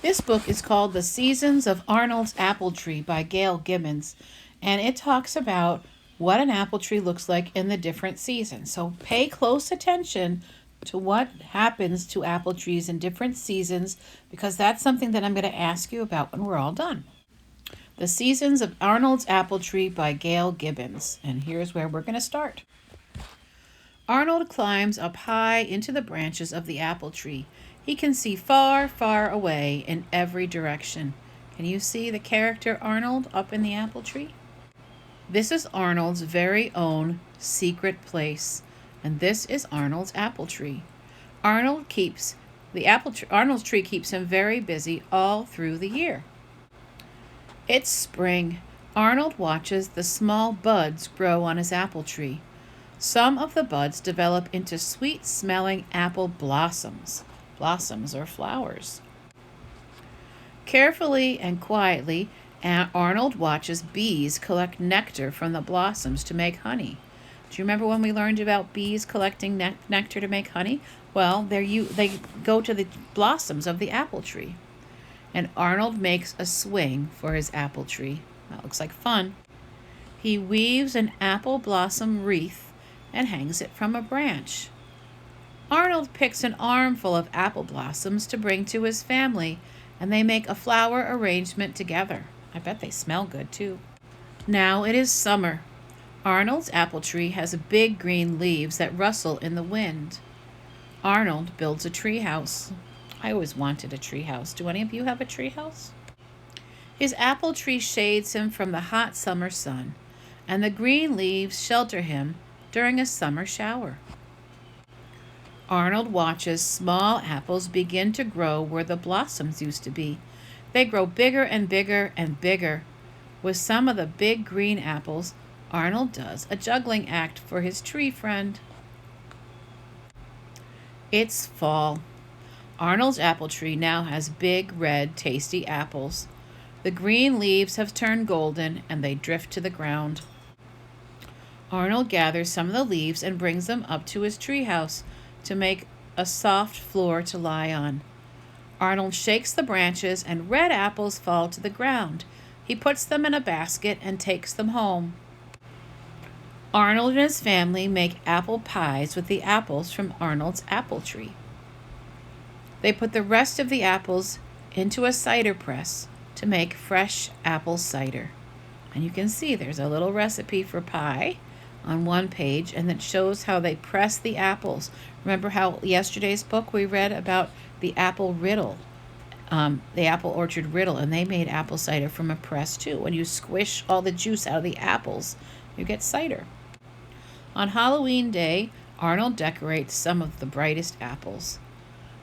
This book is called The Seasons of Arnold's Apple Tree by Gail Gibbons, and it talks about what an apple tree looks like in the different seasons. So pay close attention to what happens to apple trees in different seasons, because that's something that I'm going to ask you about when we're all done. The Seasons of Arnold's Apple Tree by Gail Gibbons, and here's where we're going to start. Arnold climbs up high into the branches of the apple tree. He can see far, far away in every direction. Can you see the character Arnold up in the apple tree? This is Arnold's very own secret place, and this is Arnold's apple tree. Arnold's tree keeps him very busy all through the year. It's spring. Arnold watches the small buds grow on his apple tree. Some of the buds develop into sweet-smelling apple blossoms. Blossoms or flowers. Carefully and quietly, Arnold watches bees collect nectar from the blossoms to make honey. Do you remember when we learned about bees collecting nectar to make honey? Well, they go to the blossoms of the apple tree. And Arnold makes a swing for his apple tree. That looks like fun. He weaves an apple blossom wreath and hangs it from a branch. Arnold picks an armful of apple blossoms to bring to his family, and they make a flower arrangement together. I bet they smell good, too. Now it is summer. Arnold's apple tree has big green leaves that rustle in the wind. Arnold builds a tree house. I always wanted a tree house. Do any of you have a tree house? His apple tree shades him from the hot summer sun, and the green leaves shelter him during a summer shower. Arnold watches small apples begin to grow where the blossoms used to be. They grow bigger and bigger and bigger. With some of the big green apples, Arnold does a juggling act for his tree friend. It's fall. Arnold's apple tree now has big, red, tasty apples. The green leaves have turned golden and they drift to the ground. Arnold gathers some of the leaves and brings them up to his treehouse to make a soft floor to lie on. Arnold shakes the branches and red apples fall to the ground. He puts them in a basket and takes them home. Arnold and his family make apple pies with the apples from Arnold's apple tree. They put the rest of the apples into a cider press to make fresh apple cider. And you can see there's a little recipe for pie on one page, and it shows how they press the apples. Remember how yesterday's book we read about the apple riddle, the apple orchard riddle, and they made apple cider from a press too. When you squish all the juice out of the apples, you get cider. On Halloween Day, Arnold decorates some of the brightest apples.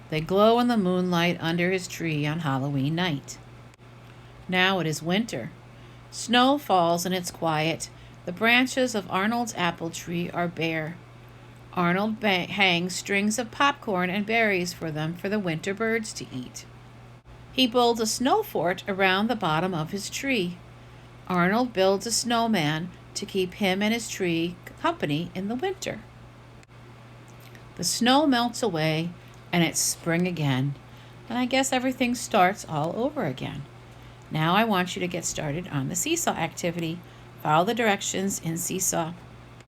They glow in the moonlight under his tree on Halloween night. Now it is winter. Snow falls and it's quiet. The branches of Arnold's apple tree are bare. Arnold hangs strings of popcorn and berries for them for the winter birds to eat. He builds a snow fort around the bottom of his tree. Arnold builds a snowman to keep him and his tree company in the winter. The snow melts away and it's spring again, and I guess everything starts all over again. Now I want you to get started on the seesaw activity. Follow the directions in Seesaw.